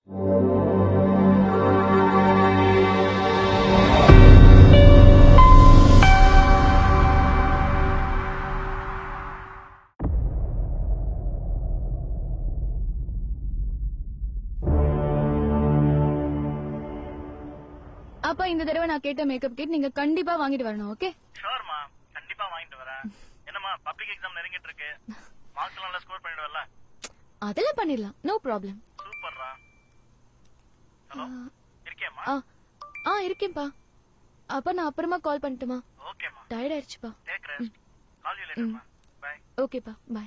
அப்பா இந்த தடவை நான் கேட்ட மேக்கப் கிட் நீங்க கண்டிப்பா வாங்கிட்டு வரணும். ஓகே? ஷூர்மா, கண்டிப்பா வாங்கிட்டு வரேன். என்னம்மா பப்ளிக் எக்ஸாம் நெருங்கிட்டு இருக்கு, மார்க்ஸ் எல்லாம் நல்லா ஸ்கோர் பண்ணிடுவல்ல? அதெல்லாம் பண்ணிடலாம், நோ ப்ராப்ளம். சூப்பர்ரா. ஹலோ, இருக்கேம்மா? இருக்கேன்பா. அப்பா நான் அப்புறமா கால் பண்ணட்டுமா? ஓகேம்மா. டயர்ட் ஆயிடுச்சுப்பா. Take rest. கால் யூ லேட்டர்மா. பை. ஓகேப்பா, பை.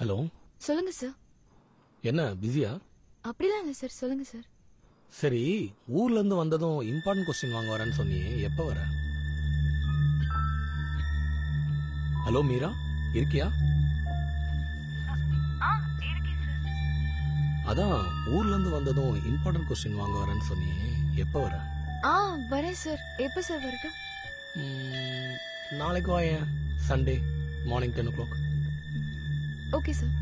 ஹலோ. சொல்லுங்க சார். என்ன பிஸியா? அப்படிலாம் இல்ல சார், சொல்லுங்க சார். சரி, ஊர்ல இருந்து வந்ததும் இம்பார்ட்டன்ட் கொஸ்டின் வாங்க வரேன்னு சொன்னியே, எப்ப வர? ஹலோ மீரா, இருக்கியா? அதான் ஊர்ல இருந்து வந்ததும் இம்பார்ட்டன்ட் கொஸ்டின் வாங்க வரேன்னு சொன்னியே, எப்ப வர? வரேன் சார். எப்ப சார் வரட்டும்? நாளைக்கு வாயேன், Sunday morning 10 o'clock. Okay sir.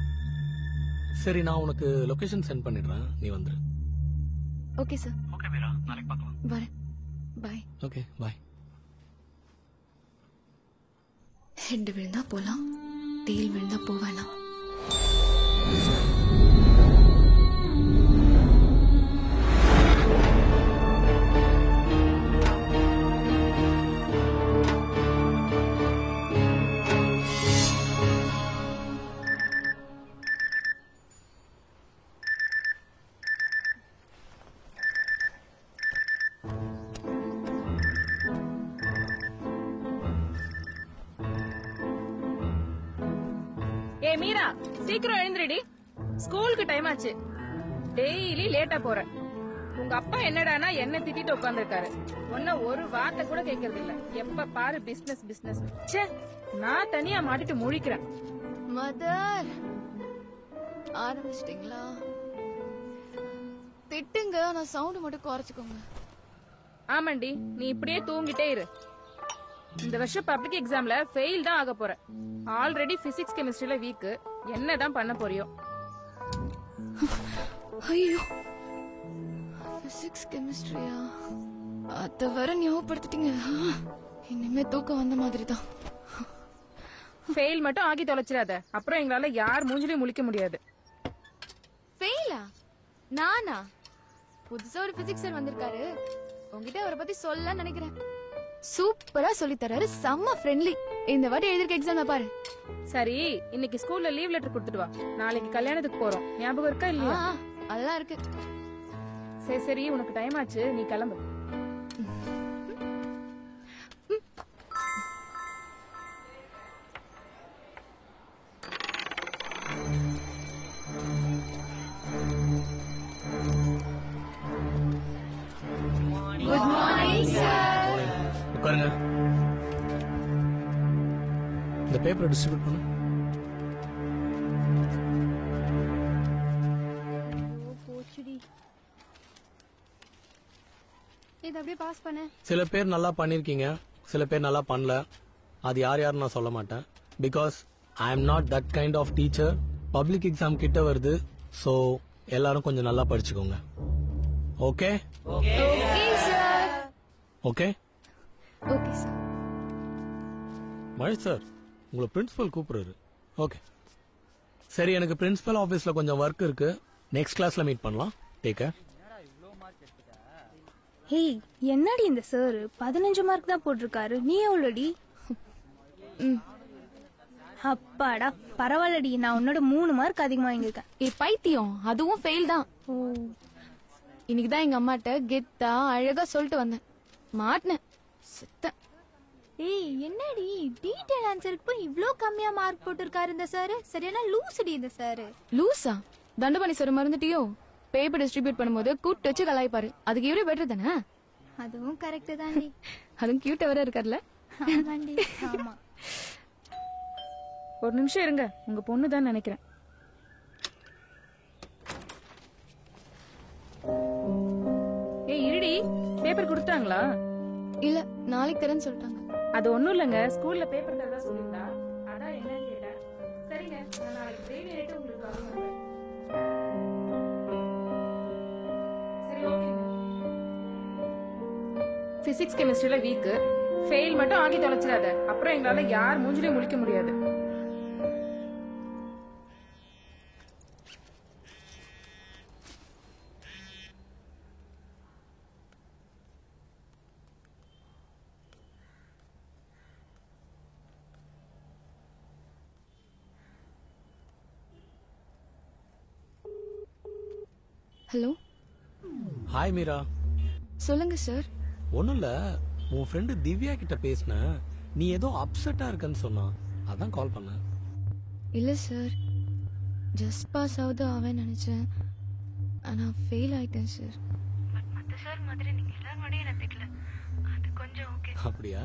சரி, நான் உனக்கு லொகேஷன் சென்ட் பண்ணிடுறேன், நீ வந்துரு. Okay sir. ஓகே மீரா, நாளைக்கு பார்க்கலாம். வரேன். பை. Okay, by. ஹெட் விழுந்தா போலாம், டெயில் விழுந்தா போவேலாம். ஏ மீரா, சீக்கிரம் எழுந்திரடி, ஸ்கூலுக்கு டைம் ஆச்சு. டெய்லி லேட்டா போற. உங்க அப்பா என்னடானா என்ன திட்டிட்டு உட்கார்ந்துருக்காரு. ஒன்ன ஒரு வார்த்தை கூட கேட்கறது இல்ல. எப்ப பாரு பிசினஸ் பிசினஸ். ச்சே, நான் தனியா மாட்டிட்டு முழிக்கிறேன். மதர், ஆரம்பிச்சிட்டீங்களா? திட்டுங்க, நான் சவுண்ட் மட்டும் குறைச்சுக்கோங்க. ஆமாண்டி, நீ இப்படியே தூங்கிட்டே இரு. இந்த வருஷம் பப்ளிக் எக்ஸாம்ல ஃபெயில் தான் ஆக போற. ஆல்ரெடி பிசிக்ஸ் கெமிஸ்ட்ரியில வீக். என்னதான் பண்ண போறியோ? ஐயோ, பிசிக்ஸ் கெமிஸ்ட்ரியா? அத வர ஞாபகப்படுத்திட்டீங்க. இனிமே தூக்கம் வந்த மாதிரி தான். ஃபெயில் மட்டும் ஆகி தொலைச்சிடாத, அப்புறம் எங்களால யார் மூஞ்சிலையும் முழிக்க முடியாது. ஃபெயிலா? நானா? புதுசா ஒரு பிசிக்ஸ் சார் வந்திருக்காரு, உங்ககிட்ட அவரை பத்தி சொல்ல நினைக்கிறேன். சூப்பரா சொல்லி தராரு, செம்ம ஃப்ரெண்ட்லி. இந்த வாட்டி எழுதிருக்க எக்ஸாம் பாரு. சரி, இன்னைக்கு ஸ்கூல்ல லீவ் லெட்டர் கொடுத்துட்டு வா. நாளைக்கு கல்யாணத்துக்கு போறோம், ஞாபகம் இருக்கா இல்லையா? அதெல்லாம் இருக்கு. சரி சரி, உனக்கு டைம் ஆச்சு, நீ கிளம்பு. Good morning sir. உட்காருங்க. இந்த பேப்பரை டிஸ்ட்ரிபியூட் பண்ணு. இத அப்படியே பாஸ் பண்ணு. சில பேர் நல்லா பண்ணிருக்கீங்க, சில பேர் நல்லா பண்ணல. அது யார் யாருன்னு நான் சொல்ல மாட்டேன். Because I am not that kind of teacher. Public exam கிட்ட வருது, சோ எல்லாரும் கொஞ்சம் நல்லா படிச்சுக்கோங்க. Okay? Okay sir. Okay? Okay sir. Mahesh sir, உங்களை பிரின்சிபல் கூப்பிடுறாரு. ஓகே சரி, எனக்கு பிரின்சிபல் ஆபீஸ்ல கொஞ்சம் ஒர்க் இருக்கு. நெக்ஸ்ட் கிளாஸ்ல மீட் பண்ணலாம். Take care. ஹேய், என்னடி இந்த சார் 15 மார்க் தான் போட்டிருக்காரு, நீ எவ்வளோடி? அப்பாடா, பரவாயில்லடி, நான் உன்னோட 3 மார்க் அதிகமா வாங்கியிருக்கேன். பைத்தியம், அதுவும் ஃபெயில் தான். இன்னைக்குதான் எங்க அம்மாட்ட கெத்தா அழகா சொல்லிட்டு வந்தேன், மாட்டினேன். சித்தன். ஏய், என்னடி டீடைல் ஆன்சருக்கு போய் இவ்ளோ கம்மியா மார்க் போட்டிருக்காரு இந்த சார்? சரியான லூசுடி இந்த சார். லூசா? தண்டபாணி சார் மறந்துட்டியோ? பேப்பர் டிஸ்ட்ரிபியூட் பண்ணும்போது கூட்டு வச்சு கலாய்ப்பாரு, அதுக்கு இவரே பெட்டர் தானே? அதுவும் கரெக்ட் தான்டி. அதுவும் கியூட்டா வேற இருக்கார்ல. ஆமாண்டி, ஆமா. ஒரு நிமிஷம் இருங்க, உங்க பொண்ணு தான் நினைக்கிறேன். பேப்பர் கொடுத்தாங்களா? இல்ல நாளைக்கு தரேன்னு சொல்லிட்டாங்க. அது ஒண்ணும் இல்லங்க, ஸ்கூல்ல பேப்பர் தரதா சொல்லிருந்தா, அதான் என்னன்னு கேட்டேன். சரிங்க, நான் நாளைக்கு தேடி எடுத்து உங்களுக்கு கால் பண்றேன். சரி, ஓகேங்க. பிசிக்ஸ் கெமிஸ்ட்ரியில வீக், ஃபெயில் மட்டும் ஆகி தொலைச்சிடாத, அப்புறம் எங்களால யார் மூஞ்சிலையும் முழிக்க முடியாது. Hello, hi Meera. சொல்லுங்க சார். ஒன்றும் இல்லை, உன் ஃப்ரெண்டு திவ்யா கிட்ட பேசினேன். நீ ஏதோ அப்செட்டாக இருக்கன்னு சொன்னா, அதான் கால் பண்ணேன். இல்ல சார், ஜஸ்ட் பாஸ் ஆகுது ஆவேன்னு நினைச்சேன். ஆனா ஃபெயில் ஆயிட்டேன் சார். பட் மத்த சார் மாதிரி நீங்க எல்லாரும் முன்னாடியும் என்ன திட்டல, அது கொஞ்சம் ஓகே. அப்படியா?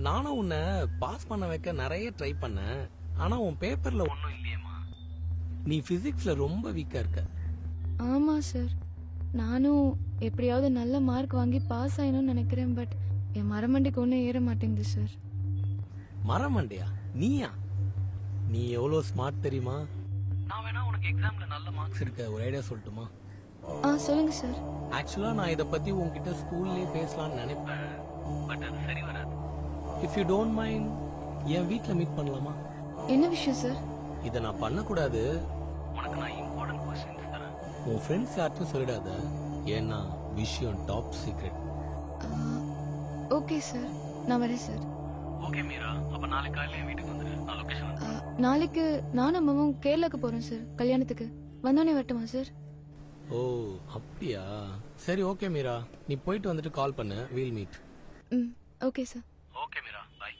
நானும் உன்னை பாஸ் பண்ண வைக்க நிறைய ட்ரை பண்ணேன். ஆனா உன் பேப்பர்ல ஒன்றும் இல்லையேம்மா. நீ பிசிக்ஸ்ல ரொம்ப வீக்கா இருக்க. ஆமா சார், நானும் எப்படியாவது நல்ல மார்க் வாங்கி பாஸ் ஆயிடணும்னு நினைக்கிறேன். பட் என் மரமண்டிக்கு ஒன்றும் ஏற மாட்டேங்குது சார். மரமண்டையா? நீயா? நீ எவ்வளோ ஸ்மார்ட் தெரியுமா? நான் வேணா உனக்கு எக்ஸாம்ல நல்ல மார்க்ஸ் எடுக்க ஒரு ஐடியா சொல்லட்டுமா? சொல்லுங்க சார். ஆக்சுவலா நான் இதை பத்தி உன்கிட்ட ஸ்கூல்லே பேசலாம்னு நினைப்பேன். பட் அது சரி வராது. இஃப் யூ டோன்ட் மைண்ட், என் வீட்டில் மீட் பண்ணலாமா? என்ன விஷயம் சார்? இதை நான் பண்ணக்கூடாது. உனக்கு நான் இம்பார்ட்டன்ட் கொஸ்டின்ஸ் தரேன். உன் ஃப்ரெண்ட்ஸ் யார்ட்டும் சொல்லிடாத, ஏன்னா விஷயம் டாப் சீக்ரெட். ஓகே சார், நான் வரேன் சார். ஓகே மீரா, அப்ப நாளைக்கு காலையில என் வீட்டுக்கு வந்துரு. நான் லொகேஷன். நாளைக்கு நானும் அம்மாவும் கேரளாக்கு போறோம் சார், கல்யாணத்துக்கு. வந்தோடனே வரட்டுமா சார்? ஓ அப்படியா? சரி ஓகே மீரா, நீ போயிட்டு வந்துட்டு கால் பண்ணு. We'll meet. Okay sir. Okay Mira, bye.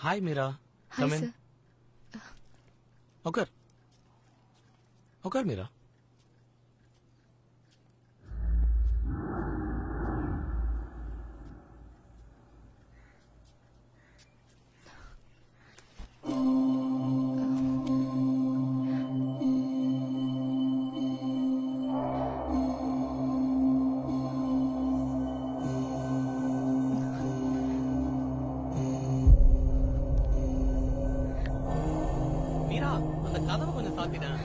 Hi Mira. Hi Come in. sir. Okay. Okay Mira. Mira, அந்த கதவை கொஞ்சம் சாத்திட்டேன்.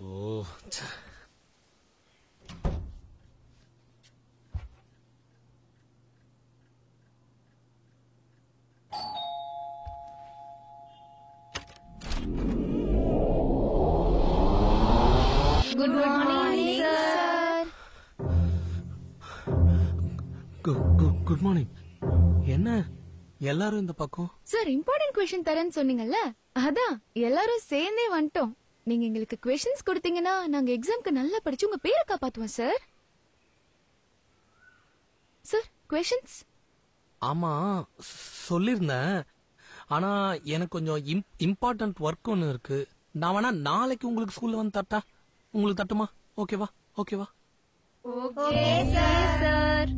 Oh good morning sir. Good morning. என்ன எல்லாரும் இந்த பக்கம்? சார், இம்பார்ட்டன்ட் கொஸ்டின் தரேன்னு சொன்னீங்கல்ல, அதான் எல்லாரும் சேர்ந்தே வந்துட்டோம். நீங்க எங்களுக்கு கொஸ்டின்ஸ் கொடுத்தீங்கன்னா நாங்க எக்ஸாம்க்கு நல்லா படிச்சு உங்க பேரை காப்பாத்துவோம் சார். Sir, questions? ஆமா சொல்லிருந்தேன். ஆனா எனக்கு கொஞ்சம் இம்பார்ட்டன்ட் ஒர்க் ஒன்னு இருக்கு. நான் வேணா நாளைக்கு உங்களுக்கு ஸ்கூல்ல வந்து தட்டா? உங்களுக்கு தட்டுமா? ஓகேவா? ஓகேவா? Okay sir.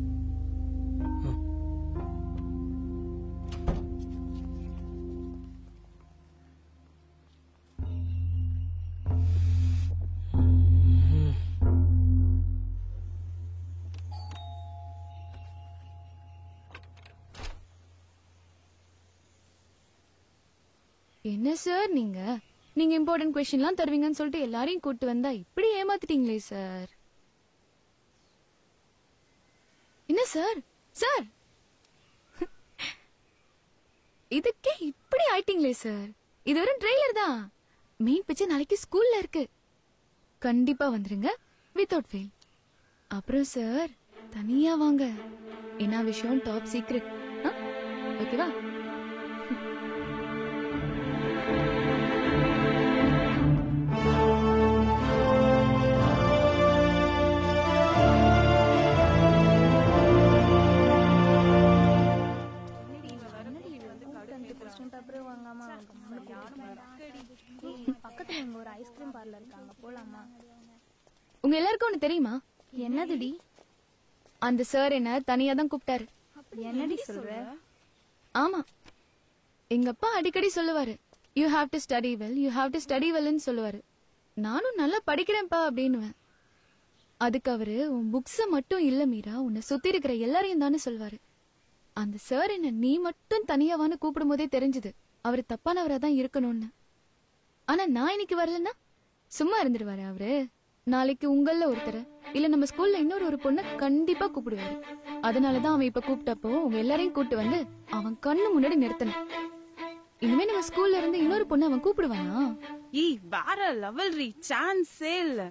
என்ன சார் நீங்க நீங்க இம்பார்ட்டன்ட் கொஸ்டின்லாம் தருவீங்கன்னு சொல்லிட்டு எல்லாரையும் கூட்டு வந்தா இப்படி ஏமாத்திட்டீங்களே சார். என்ன சார் சார் இதுக்கே இப்படி ஆயிட்டீங்களே சார். இது ஒரு ட்ரெய்லர் தான். மெயின் பிக்சர் நாளைக்கு ஸ்கூல்ல இருக்கு. கண்டிப்பா வந்துருங்க வித்தவுட் ஃபெயில். அப்புறம் சார் தனியா வாங்க. என்ன விஷயம் டாப் சீக்ரெட். ஓகேவா? பக்கத்துல இங்க ஒரு ஐஸ்கிரீம் பார்லர் இருக்காங்க, போலாமா? உங்க எல்லாருக்கும் ஒண்ணு தெரியுமா? என்னதுடி? அந்த சார் என்ன தனியா தான் கூப்பிட்டாரு. என்னடி சொல்ற? ஆமா, எங்க அப்பா அடிக்கடி சொல்லுவாரு, you have to study well, you have to study வெல்னு சொல்லுவாரு. நானும் நல்லா படிக்கிறேன்ப்பா அப்படின்னுவேன். அதுக்கு அவரு உன் புக்ஸ மட்டும் இல்ல மீரா, உன்னை சுத்தி இருக்கிற எல்லாரையும் தானே சொல்வாரு. அந்த சார் என்ன நீ மட்டும் தனியாவான்னு கூப்பிடும் போதே தெரிஞ்சது அவரு தப்பானவரா தான் இருக்கணும்னு. ஆனா நான் இன்னைக்கு வரலன்னா சும்மா இருந்துருவாரு அவரு. நாளைக்கு உங்கள ஒருத்தர் இல்ல நம்ம ஸ்கூல்ல இன்னொரு பொண்ணை கண்டிப்பா கூப்பிடுவாரு. அதனாலதான் அவன் இப்ப கூப்பிட்டப்போ உங்க எல்லாரையும் கூப்பிட்டு வந்து அவன் கண்ணு முன்னாடி நிறுத்தணும். இனிமே நம்ம ஸ்கூல்ல இருந்து இன்னொரு பொண்ணு அவன் கூப்பிடுவானா? வேற லெவல் ரீ, சான்ஸே இல்ல.